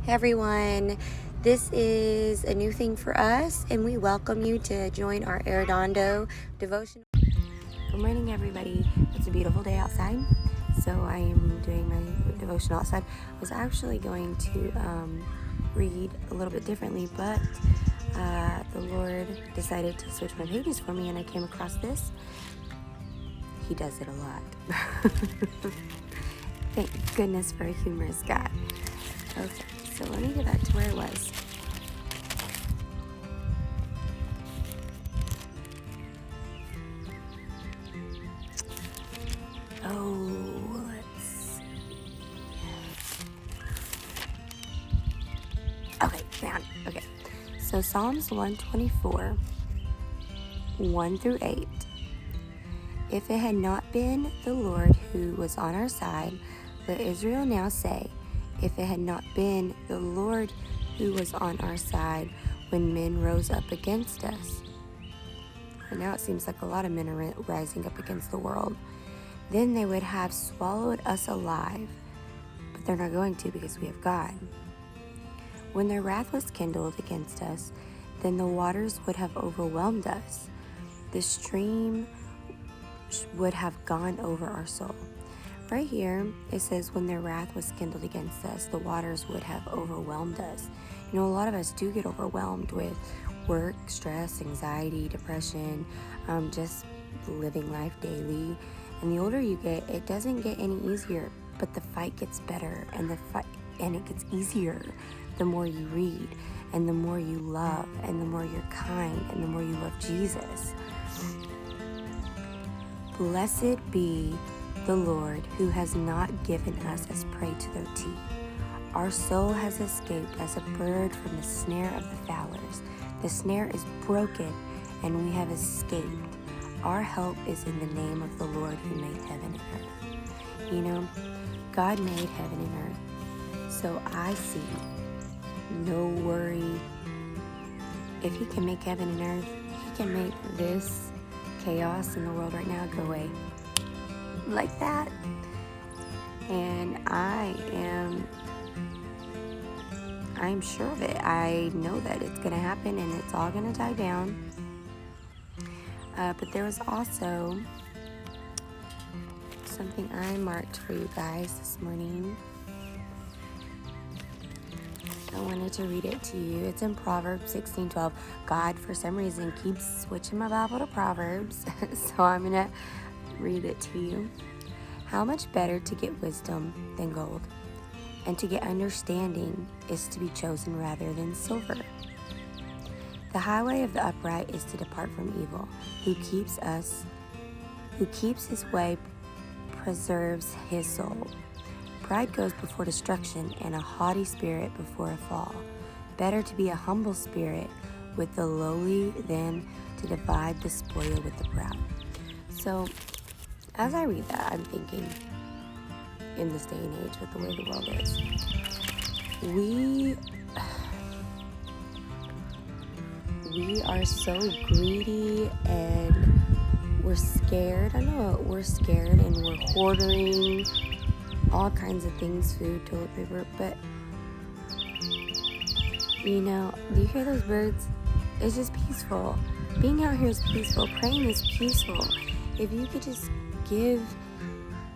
Hey everyone, this is a new thing for us, and we welcome you to join our Arredondo devotion. Good morning, everybody. It's a beautiful day outside, so I am doing my devotion outside. I was actually going to read a little bit differently, but the Lord decided to switch my pages for me, and I came across this. He does it a lot. Thank goodness for a humorous God. Okay. So let me get back to where I was. Let's see. Okay, found it. Okay. So Psalms 124, 1 through 8. If it had not been the Lord who was on our side, let Israel now say, if it had not been the Lord who was on our side when men rose up against us. And now it seems like a lot of men are rising up against the world. Then they would have swallowed us alive. But they're not going to, because we have God. When their wrath was kindled against us, then the waters would have overwhelmed us. The stream would have gone over our soul. Right here, it says, when their wrath was kindled against us, the waters would have overwhelmed us. You know, a lot of us do get overwhelmed with work, stress, anxiety, depression, just living life daily. And the older you get, it doesn't get any easier, but the fight gets better, and it gets easier the more you read, and the more you love, and the more you're kind, and the more you love Jesus. Blessed be the Lord, who has not given us as prey to their teeth. Our soul has escaped as a bird from the snare of the fowlers. The snare is broken, and we have escaped. Our help is in the name of the Lord who made heaven and earth. You know, God made heaven and earth. So I see no worry. If He can make heaven and earth, He can make this chaos in the world right now go away like that. And I'm sure of it. I know that it's going to happen, and it's all going to die down. But there was also something I marked for you guys this morning. I wanted to read it to you. It's in Proverbs 16:12. God, for some reason, keeps switching my Bible to Proverbs, so I'm going to read it to you. How much better to get wisdom than gold, and to get understanding is to be chosen rather than silver. The highway of the upright is to depart from evil. Who keeps his way preserves his soul. Pride goes before destruction, and a haughty spirit before a fall. Better to be a humble spirit with the lowly than to divide the spoil with the proud. So, as I read that, I'm thinking, in this day and age, with the way the world is, we are so greedy, and we're scared. I know we're scared, and we're hoarding all kinds of things, food, toilet paper, but you know, do you hear those birds? It's just peaceful. Being out here is peaceful. Praying is peaceful. If you could just give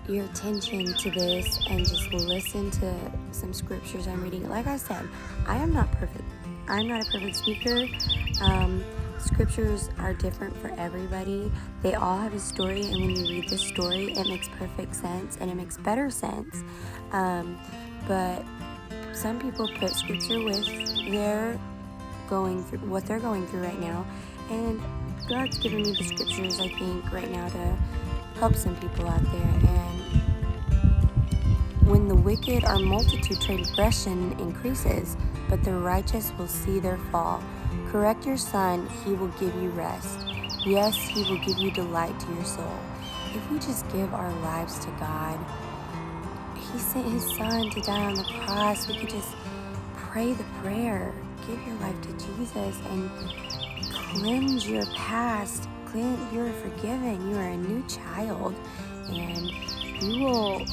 your attention to this and just listen to some scriptures I'm reading. Like I said, I am not perfect. I'm not a perfect speaker. Scriptures are different for everybody. They all have a story, and when you read the story, it makes perfect sense, and it makes better sense. But some people put scripture with what they're going through right now, and God's given me the scriptures, I think, right now to help some people out there. And when the wicked are multitude, transgression increases, but the righteous will see their fall. Correct your son, he will give you rest. Yes, he will give you delight to your soul. If we just give our lives to God, He sent His son to die on the cross. We could just pray the prayer. Give your life to Jesus and cleanse your past. You're forgiven. You are a new child, and you will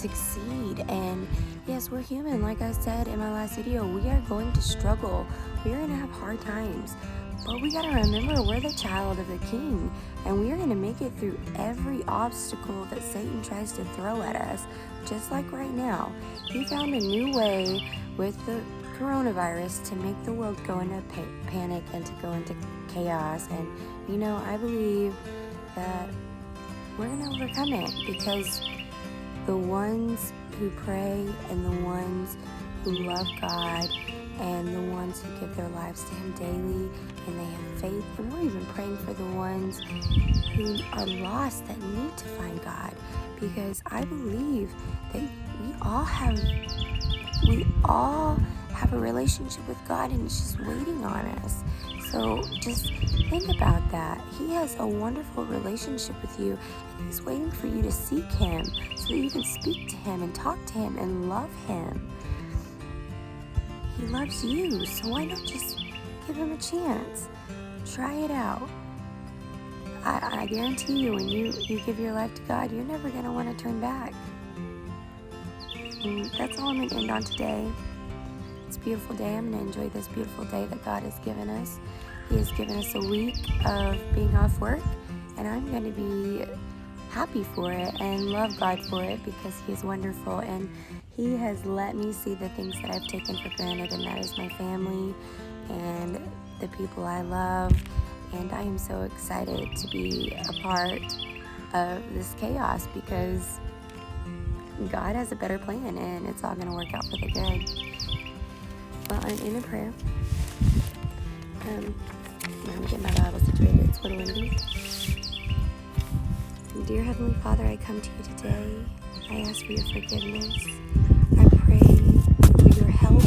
succeed. And yes, we're human. Like I said in my last video, we are going to struggle. We are going to have hard times. But we got to remember we're the child of the King, and we are going to make it through every obstacle that Satan tries to throw at us. Just like right now, he found a new way with the coronavirus to make the world go into panic and to go into chaos. And I believe that we're going to overcome it, because the ones who pray and the ones who love God and the ones who give their lives to him daily, and they have faith, and we're even praying for the ones who are lost that need to find God, because I believe that we all have a relationship with God, and it's just waiting on us. So just think about that. He has a wonderful relationship with you, and he's waiting for you to seek him so that you can speak to him and talk to him and love him. He loves you, so why not just give him a chance? Try it out. I guarantee you, when you give your life to God, you're never going to want to turn back. And that's all I'm going to end on today. It's a beautiful day. I'm going to enjoy this beautiful day that God has given us. He has given us a week of being off work, and I'm going to be happy for it and love God for it, because he is wonderful, and he has let me see the things that I've taken for granted, and that is my family and the people I love. And I am so excited to be a part of this chaos, because God has a better plan, and it's all going to work out for the good. Well, I'm in a prayer. Let me get my Bible situated. It's a little windy. Dear Heavenly Father, I come to you today. I ask for your forgiveness. I pray for your help.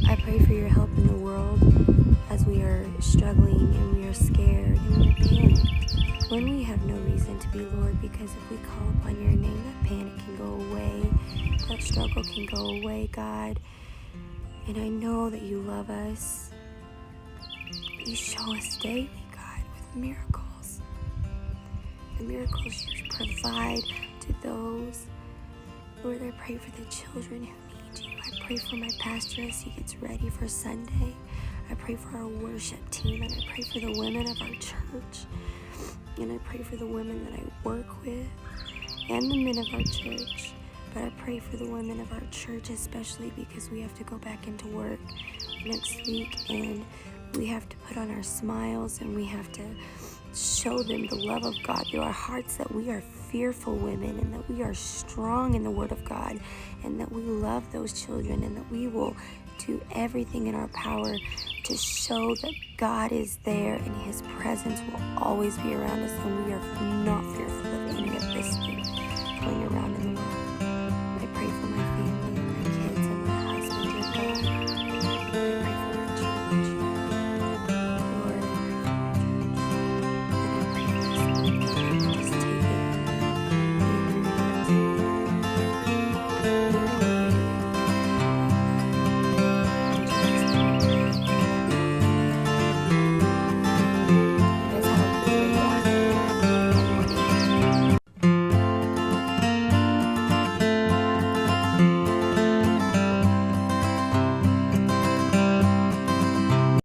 I pray for your help in the world as we are struggling and we are scared and we are panicked when we have no reason to be, Lord, because if we call upon your name, that panic can go away, that struggle can go away, God. And I know that you love us. You show us daily, God, with miracles. The miracles you provide to those. Lord, I pray for the children who need you. I pray for my pastor as he gets ready for Sunday. I pray for our worship team, and I pray for the women of our church. And I pray for the women that I work with and the men of our church. But I pray for the women of our church especially, because we have to go back into work next week, and we have to put on our smiles, and we have to show them the love of God through our hearts, that we are fearful women, and that we are strong in the Word of God, and that we love those children, and that we will do everything in our power to show that God is there and his presence will always be around us, and we are not fearful of